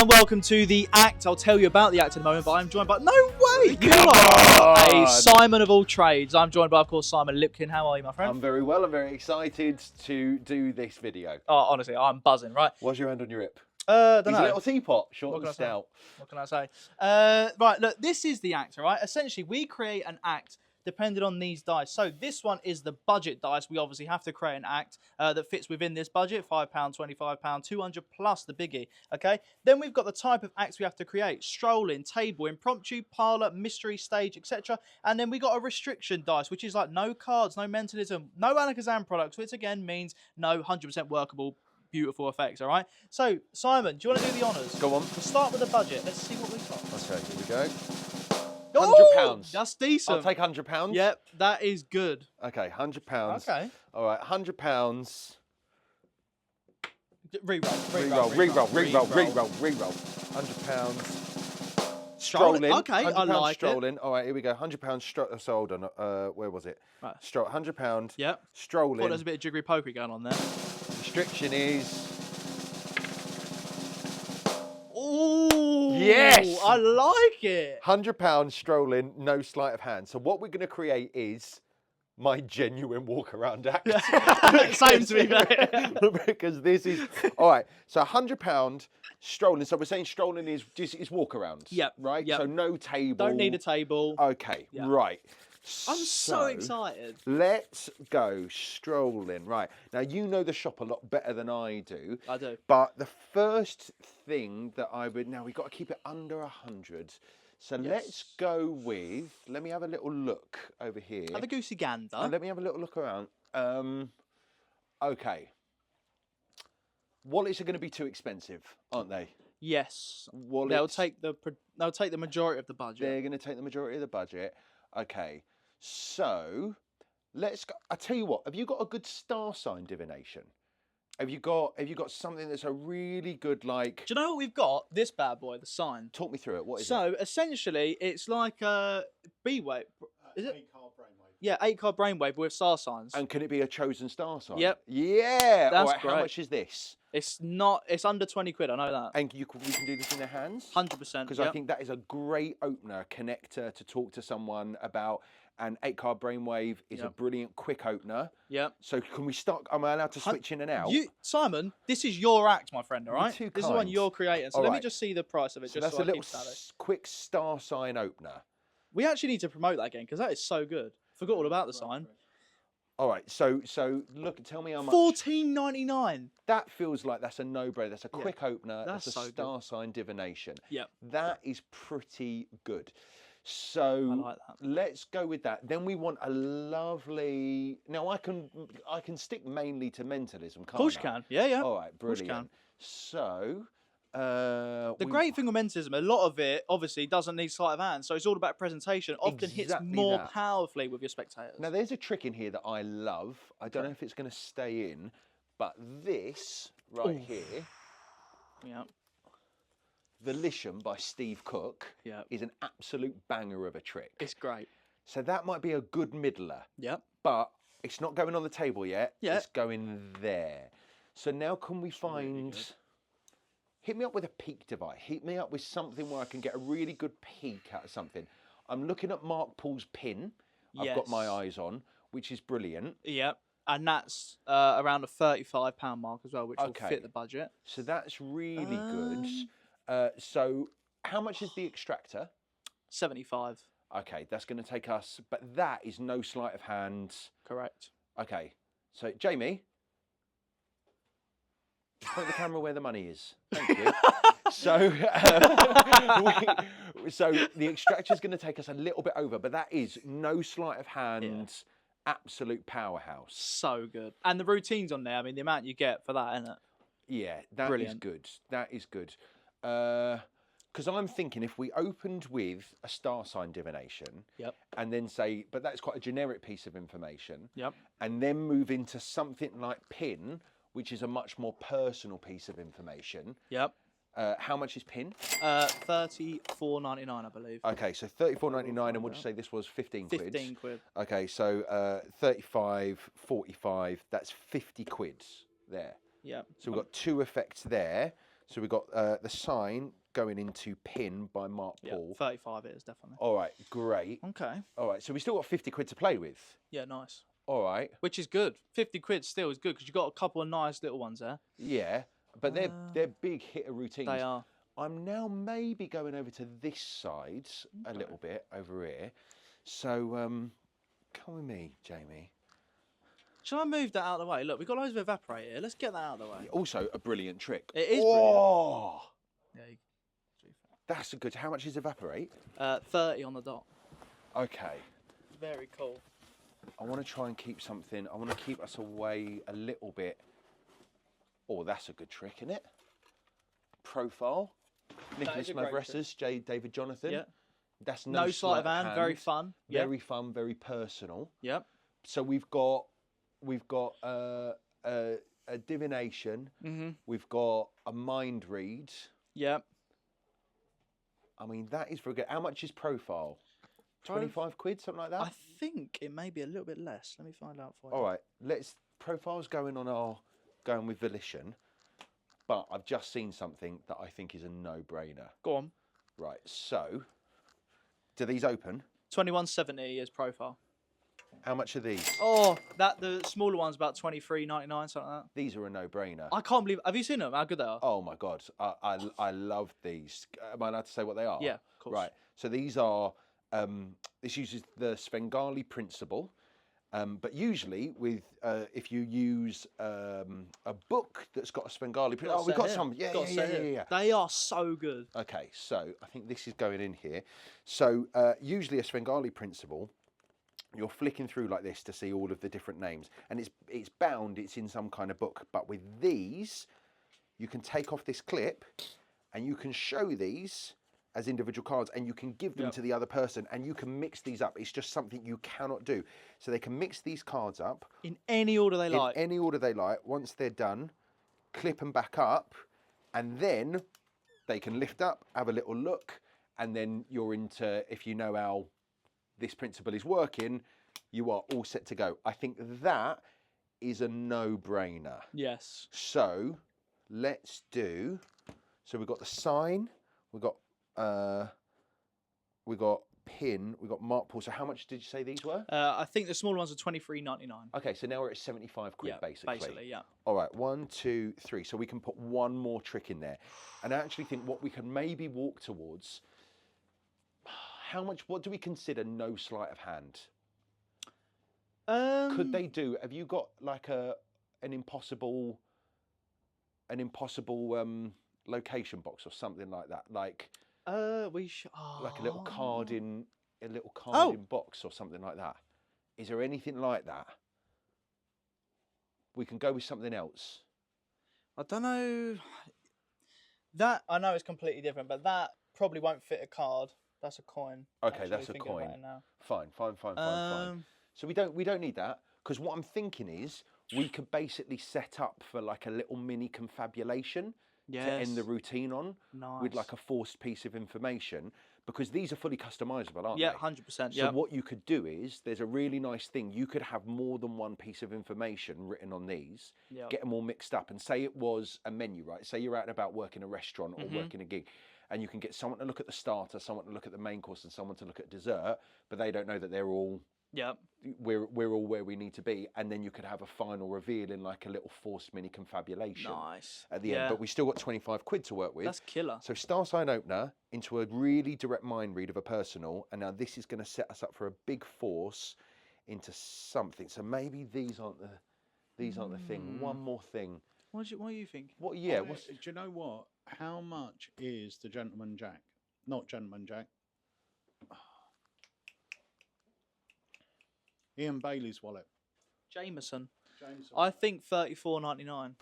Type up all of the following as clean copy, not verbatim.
and welcome to the act. I'll tell you about the act in a moment, but I'm joined by... No way! Come on! A Simon of all trades. I'm joined by, of course, Simon Lipkin. How are you, my friend? I'm very well. I'm very excited to do this video. Oh, honestly, I'm buzzing, right? What's your hand on your hip? Don't He's know. a little teapot, short and stout. What can I say? Right, look, this is the act, all right? Essentially, we create an act depending on these dice. So this one is the budget dice. We obviously have to create an act that fits within this budget, £5, £25, 200 plus the biggie, okay? Then we've got the type of acts we have to create: strolling, table, impromptu, parlour, mystery, stage, etc. And then we got a restriction dice, which is like no cards, no mentalism, no Alakazam products, which again means no 100% workable beautiful effects, all right? So, Simon, do you want to do the honours? Go on. We'll start with the budget. Let's see what we've got. Okay, here we go. £100. That's decent. I'll take £100. Yep, that is good. Okay, £100. Okay. All right, £100. Reroll. £100. Strolling. Okay, I like strolling. All right, here we go. £100. So hold on. Where was it? Right. £100. Yep. Strolling. Thought there's a bit of jiggery pokery going on there. Restriction is. Ooh. Yes. I like it. £100 strolling, no sleight of hand. So what we're going to create is my genuine walk around act. Same to me, mate. Because this is all right. So £100 strolling. So we're saying strolling is just walk around. Yep. Right. Yep. So no table. Don't need a table. Okay. Yep. Right. I'm so excited. Let's go strolling. Right. Now, you know the shop a lot better than I do. I do. But the first thing that I would... Now, we've got to keep it under 100. So let's go with... Let me have a little look over here. Have a goosey gander. Let me have a little look around. Okay. Wallets are going to be too expensive, aren't they? Yes. Wallets. They'll take the majority of the budget. They're going to take the majority of the budget. Okay. So, let's go. I tell you what. Have you got a good star sign divination? Have you got something that's a really good like? Do you know what we've got? This bad boy, the sign. Talk me through it. What is it? So essentially, it's like a B-wave. Is it? 8-card brainwave. Yeah, 8-card brainwave with star signs. And can it be a chosen star sign? Yep. Yeah. That's all right, great. How much is this? It's under 20 quid. I know that. And we can do this in their hands. 100%. Because I think that is a great opener, connector to talk to someone about. And 8-card brainwave is a brilliant quick opener. Yeah. So can we start? Am I allowed to switch in and out? Simon, this is your act, my friend. All right. This is the one you're creating. So let me just see the price of it. So just that's so a little quick star sign opener. We actually need to promote that again because that is so good. Forgot all about the sign. All right. So look. Tell me how much. $14.99. That feels like that's a no-brainer. That's a quick opener. That's a so star sign divination. Yep. That is pretty good. So I like that. Let's go with that. Then we want a lovely. Now I can stick mainly to mentalism, can't I? Of course you can. Yeah. All right, brilliant. Can. So the great thing with mentalism, a lot of it obviously doesn't need sleight of hand, so it's all about presentation. Often hits more powerfully with your spectators. Now there's a trick in here that I love. I don't know if it's going to stay in, but this right here. Yeah. Volition by Steve Cook is an absolute banger of a trick. It's great. So that might be a good middler. Yep. But it's not going on the table yet. Yeah. It's going there. So now can we find... Really hit me up with a peak device. Hit me up with something where I can get a really good peek out of something. I'm looking at Marc Paul's pin. I've got my eyes on, which is brilliant. Yep. And that's around a £35 mark as well, which will fit the budget. So that's really good. So how much is the extractor? 75. Okay, that's going to take us, but that is no sleight of hand. Correct. Okay, so Jamie, point the camera where the money is. Thank you. So the extractor is going to take us a little bit over, but that is no sleight of hand. Absolute powerhouse. So good. And the routines on there, I mean, the amount you get for that, isn't it? Yeah, that is good. That is good. Because I'm thinking if we opened with a star sign divination, and then say, but that's quite a generic piece of information, and then move into something like pin, which is a much more personal piece of information. How much is pin? $34.99, I believe. Okay, so $34.99, and would you say this was 15 quid? 15 quid. Okay, so 35, 45, that's 50 quid there. Yeah. So we've got two effects there. So we've got the sign going into pin by Marc Paul. 35 it is, definitely. All right, great. Okay. All right, so we still got 50 quid to play with. Yeah, nice. All right. Which is good. 50 quid still is good because you've got a couple of nice little ones there. Yeah, but they're big hitter routines. They are. I'm now maybe going over to this side a little bit over here. So come with me, Jamie. Shall I move that out of the way? Look, we've got loads of evaporate here. Let's get that out of the way. Also, a brilliant trick. It is brilliant. Yeah, that's a good. How much is evaporate? 30 on the dot. Okay. Very cool. I want to try and keep something. I want to keep us away a little bit. Oh, that's a good trick, isn't it? Profile. Nicholas Mavresses, J. David Jonathan. Yeah. That's no sleight of hand. Very fun. Very fun. Very personal. Yep. So we've got a divination. We've got a mind read. Yep. I mean, that is very good. How much is profile? 25 quid, something like that? I think it may be a little bit less. Let me find out for you. All right, profile's going with volition, but I've just seen something that I think is a no-brainer. Go on. Right, so, do these open? 21.70 is profile. How much are these? Oh, the smaller one's about 23.99, something like that. These are a no-brainer. I can't believe. Have you seen them? How good they are? Oh my god, I love these. Am I allowed to say what they are? Yeah, of course. Right. So these are. This uses the Svengali principle, but usually with if you use a book that's got a Svengali principle. Oh, we've got some. Yeah. They are so good. Okay, so I think this is going in here. So usually a Svengali principle. You're flicking through like this to see all of the different names, and it's bound. It's in some kind of book. But with these, you can take off this clip, and you can show these as individual cards, and you can give them to the other person, and you can mix these up. It's just something you cannot do. So they can mix these cards up in any order they like. In any order they like. Once they're done, clip them back up, and then they can lift up, have a little look, and then you're into, if you know how this principle is working, you are all set to go. I think that is a no-brainer. Yes. So let's do. So we've got the sign. We've got pin. We've got Marc Paul. So how much did you say these were? I think the smaller ones are 23.99. Okay, so now we're at 75 quid basically. Basically, yeah. All right, 1, 2, 3. So we can put one more trick in there, and I actually think what we can maybe walk towards. How much? What do we consider no sleight of hand? Could they do? Have you got like an impossible location box or something like that? Like we should like a little card in box or something like that. Is there anything like that? We can go with something else. I don't know. That I know it's completely different, but that probably won't fit a card. That's a coin. Okay, that's a coin. Fine. So we don't need that, because what I'm thinking is we could basically set up for like a little mini confabulation to end the routine on with like a forced piece of information, because these are fully customizable, aren't they? Yeah, 100%. So what you could do is, there's a really nice thing. You could have more than one piece of information written on these, get them all mixed up, and say it was a menu, right? Say you're out and about working a restaurant or working a gig, and you can get someone to look at the starter, someone to look at the main course, and someone to look at dessert, but they don't know that they're all. We're all where we need to be, and then you could have a final reveal in like a little forced mini confabulation. Nice. At the end, but we still got 25 quid to work with. That's killer. So star sign opener into a really direct mind read of a personal, and now this is going to set us up for a big force into something. So maybe these aren't the thing. One more thing. What are you thinking? What? Yeah. Do you know what? How much is the gentleman jack? Not gentleman jack. Ian Bailey's wallet. Jameson. I think 34.99.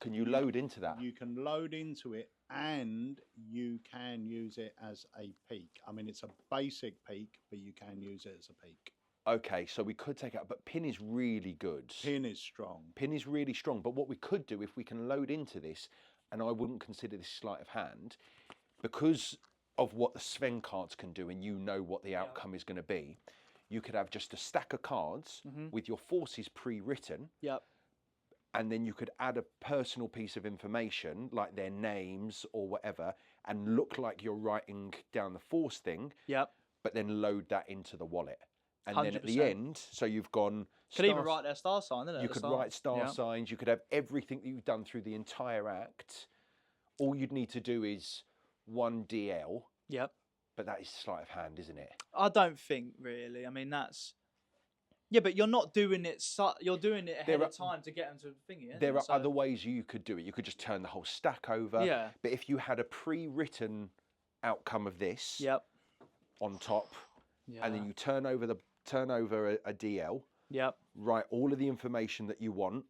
Can you load into that? You can load into it, and you can use it as a peak. I mean, it's a basic peak, but you can use it as a peak. Okay, so we could take out, but pin is really good. Pin is strong. Pin is really strong, but what we could do, if we can load into this, and I wouldn't consider this sleight of hand, because of what the Sven cards can do, and you know what the outcome is going to be, you could have just a stack of cards with your forces pre-written. and then you could add a personal piece of information like their names or whatever, and look like you're writing down the force thing. Yep. But then load that into the wallet, and then at the 100%. end, so you've gone. Could even write their star sign, isn't it? You could write star signs. You could have everything that you've done through the entire act. All you'd need to do is 1 DL. Yep. But that is sleight of hand, isn't it? I don't think really. I mean, that's. Yeah, but you're not doing it. You're doing it ahead of time to get them to thingy. There are other ways you could do it. You could just turn the whole stack over. Yeah. But if you had a pre-written outcome of this. Yep. On top, and then you turn over a DL. Yep. Write all of the information that you want.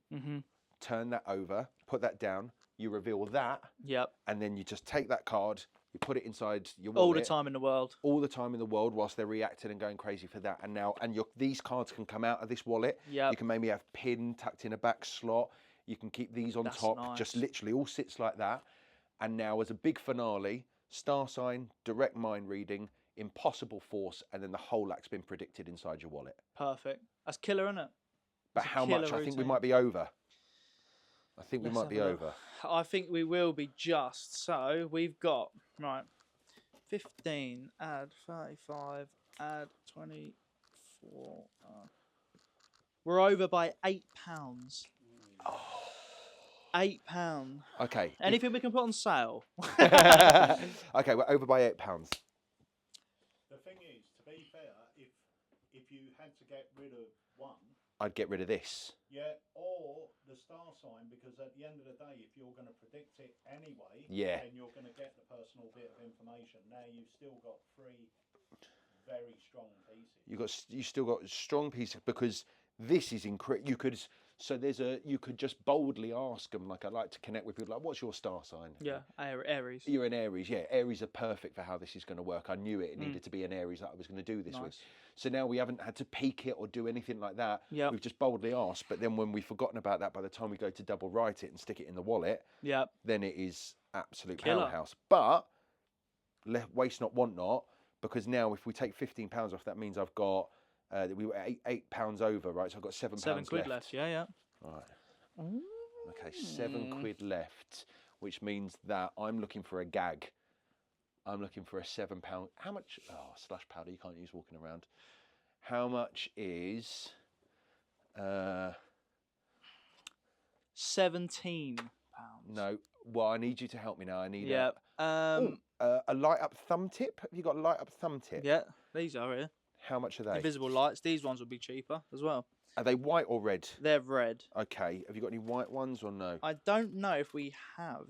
Turn that over. Put that down. You reveal that. Yep. And then you just take that card. You put it inside your wallet. All the time in the world. All the time in the world, whilst they're reacting and going crazy for that. And now, these cards can come out of this wallet. Yep. You can maybe have pin tucked in a back slot. You can keep these on top. Nice. Just literally all sits like that. And now, as a big finale, star sign, direct mind reading, impossible force, and then the whole act's been predicted inside your wallet. Perfect. That's killer, isn't it? But how much? I think we might be over. I think we might be over. I think we will be just. So we've got, right, 15, add 35, add 24. We're over by £8. Oh. £8. Okay. Anything we can put on sale? Okay, we're over by £8. The thing is, to be fair, if you had to get rid of one, I'd get rid of this. Yeah, or the star sign, because at the end of the day, if you're going to predict it anyway, then you're going to get the personal bit of information. Now you've still got 3 very strong pieces. You still got strong pieces, because this is incredible. You could just boldly ask them, like, I'd like to connect with people, like, what's your star sign? Yeah, Aries. You're an Aries, yeah. Aries are perfect for how this is going to work. I knew it needed to be an Aries that I was going to do this with. So now we haven't had to peek it or do anything like that. Yep. We've just boldly asked, but then when we've forgotten about that, by the time we go to double write it and stick it in the wallet, then it is absolute powerhouse. But waste not, want not, because now if we take £15 off, that means I've got... we were £8 over, right? So I've got £7 left. Yeah. Right. Okay, £7 left, which means that I'm looking for a gag. I'm looking for a £7. How much? Oh, slush powder you can't use walking around. How much is? £17. No. Well, I need you to help me now. I need a light up thumb tip. Have you got a light up thumb tip? Yeah, these are here. How much are they? Invisible lights. These ones would be cheaper as well. Are they white or red? They're red. Okay. Have you got any white ones or no? I don't know if we have,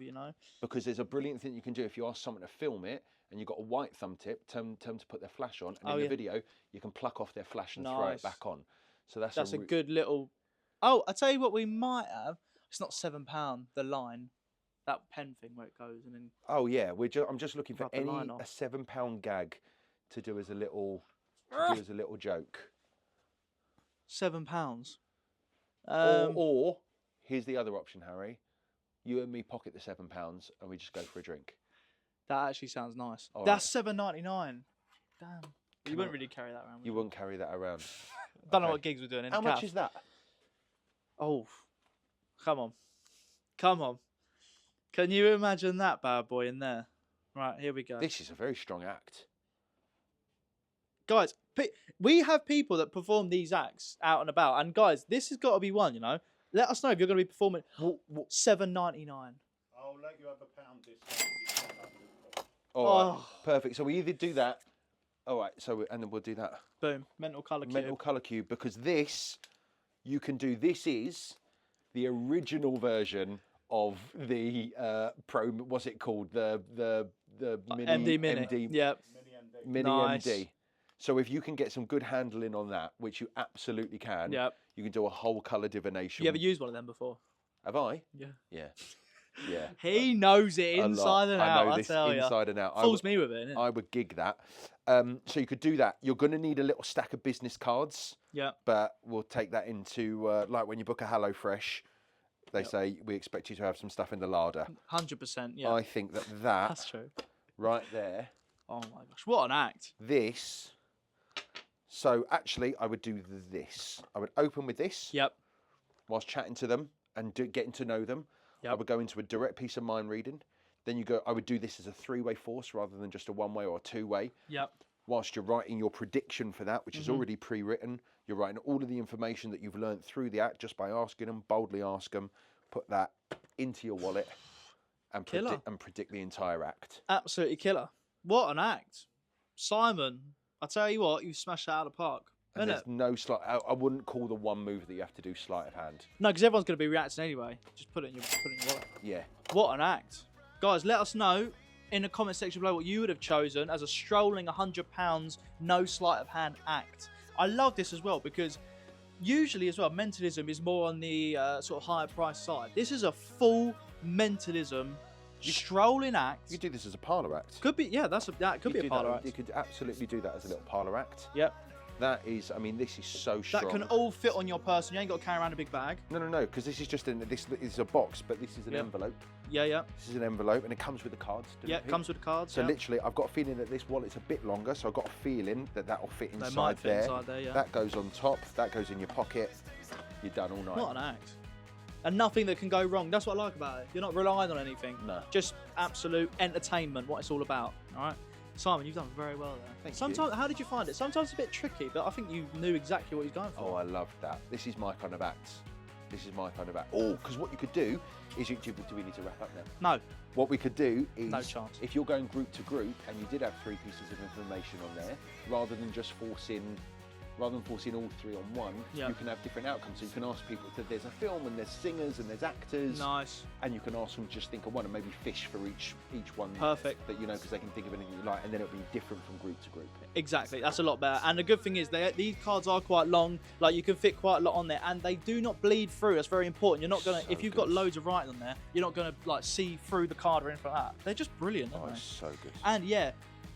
Because there's a brilliant thing you can do if you ask someone to film it and you've got a white thumb tip, tell them to put their flash on, and in the video you can pluck off their flash and throw it back on. So that's a good little... Oh, I'll tell you what we might have. It's not £7, the line. That pen thing where it goes and then... Oh, yeah. I'm just looking for a £7 gag to do as a little... joke. £7. Or here's the other option, Harry. You and me pocket the £7 and we just go for a drink. That actually sounds nice. All That's $7.99. Damn. You wouldn't really carry that around. You wouldn't carry that around. Don't know what gigs we're doing. How much is that? Oh, come on. Can you imagine that bad boy in there? Right, here we go. This is a very strong act. Guys, we have people that perform these acts out and about. And guys, this has got to be one, Let us know if you're going to be performing $7.99. I'll let you have £1 discount. All right, perfect. So we either do that. All right, and then we'll do that. Boom, mental colour cube. Mental colour cube, because this, you can do, this is the original version of the Pro, what's it called? The Mini MD. Yep. Mini MD. So if you can get some good handling on that, which you absolutely can, you can do a whole colour divination. You ever used one of them before? Have I? Yeah. Yeah. Yeah. He knows it inside and out, I tell you. Inside and out. Fools me with it, innit? I would gig that. So you could do that. You're going to need a little stack of business cards. Yeah. But we'll take that into, like when you book a HelloFresh, they say, we expect you to have some stuff in the larder. 100%, yeah. I think that That's true. Right there. Oh my gosh, what an act. This. So actually, I would do this. I would open with this. Yep. Whilst chatting to them. and getting to know them. Yep. I would go into a direct piece of mind reading. Then I would do this as a 3-way force rather than just a 1-way or a 2-way. Yep. Whilst you're writing your prediction for that, which is already pre-written, you're writing all of the information that you've learned through the act just by asking them, boldly ask them, put that into your wallet and predict the entire act. Absolutely killer. What an act. Simon, I tell you what, you smashed that out of the park. And there's no sleight. I wouldn't call the one move that you have to do sleight of hand. No, because everyone's going to be reacting anyway. Just put it in your wallet. Yeah. What an act. Guys, let us know in the comment section below what you would have chosen as a strolling £100 no sleight of hand act. I love this as well because usually as well, mentalism is more on the sort of higher price side. This is a full mentalism strolling act. You could do this as a parlour act. Could be, yeah, that could be a parlour act. You could absolutely do that as a little parlour act. Yep. That is, I mean, this is so strong. That can all fit on your person. You ain't got to carry around a big bag. No, because this is just this is a box, but this is an envelope. Yeah. This is an envelope, and it comes with the cards. Yeah, it comes with the cards. So literally, I've got a feeling that this wallet's a bit longer, so I've got a feeling that will fit inside they might fit inside there, yeah. That goes on top. That goes in your pocket. You're done all night. What an act. And nothing that can go wrong. That's what I like about it. You're not relying on anything. No. Just absolute entertainment, what it's all about. All right. Simon, you've done very well there. Thank you. How did you find it? Sometimes it's a bit tricky, but I think you knew exactly what he's going for. Oh, I love that. This is my kind of act. Oh, because what you could do is, do we need to wrap up now? No. What we could do is, no chance. If you're going group to group and you did have 3 pieces of information on there, rather than forcing all 3 on one, you can have different outcomes. So you can ask people, so there's a film and there's singers and there's actors. Nice. And you can ask them to just think of one and maybe fish for each one. Perfect. That because they can think of anything you like, and then it'll be different from group to group. Exactly, that's a lot better. And the good thing is these cards are quite long, like you can fit quite a lot on there, and they do not bleed through. That's very important. You're not gonna, if you've got loads of writing on there, you're not gonna like see through the card or anything like that. They're just brilliant, aren't they? It's so good. And yeah,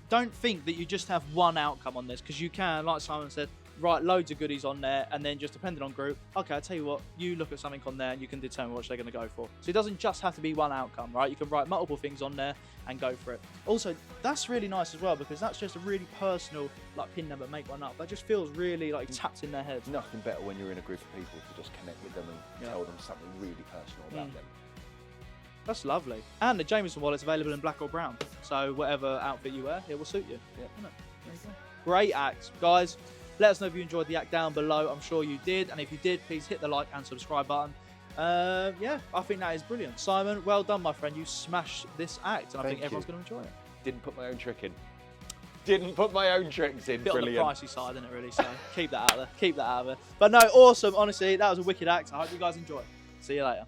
don't think that you just have one outcome on this, because you can, like Simon said, write loads of goodies on there, and then just depending on group, okay, I'll tell you what, you look at something on there and you can determine what they're going to go for. So it doesn't just have to be one outcome, right? You can write multiple things on there and go for it. Also, that's really nice as well, because that's just a really personal, like, pin number, make one up. That just feels really like tapped in their head. Nothing better when you're in a group of people to just connect with them and tell them something really personal about them. That's lovely. And the Jameson wallet's available in black or brown, so whatever outfit you wear, it will suit you. Yeah. There you go. Great act, guys. Let us know if you enjoyed the act down below. I'm sure you did. And if you did, please hit the like and subscribe button. Yeah, I think that is brilliant. Simon, well done, my friend. You smashed this act, and I think everyone's going to enjoy it. Didn't put my own trick in. Didn't put my own tricks in. Bit Brilliant. on the pricey side, isn't it, really? So keep that out of there. Keep that out of there. But no, awesome. Honestly, that was a wicked act. I hope you guys enjoy it. See you later.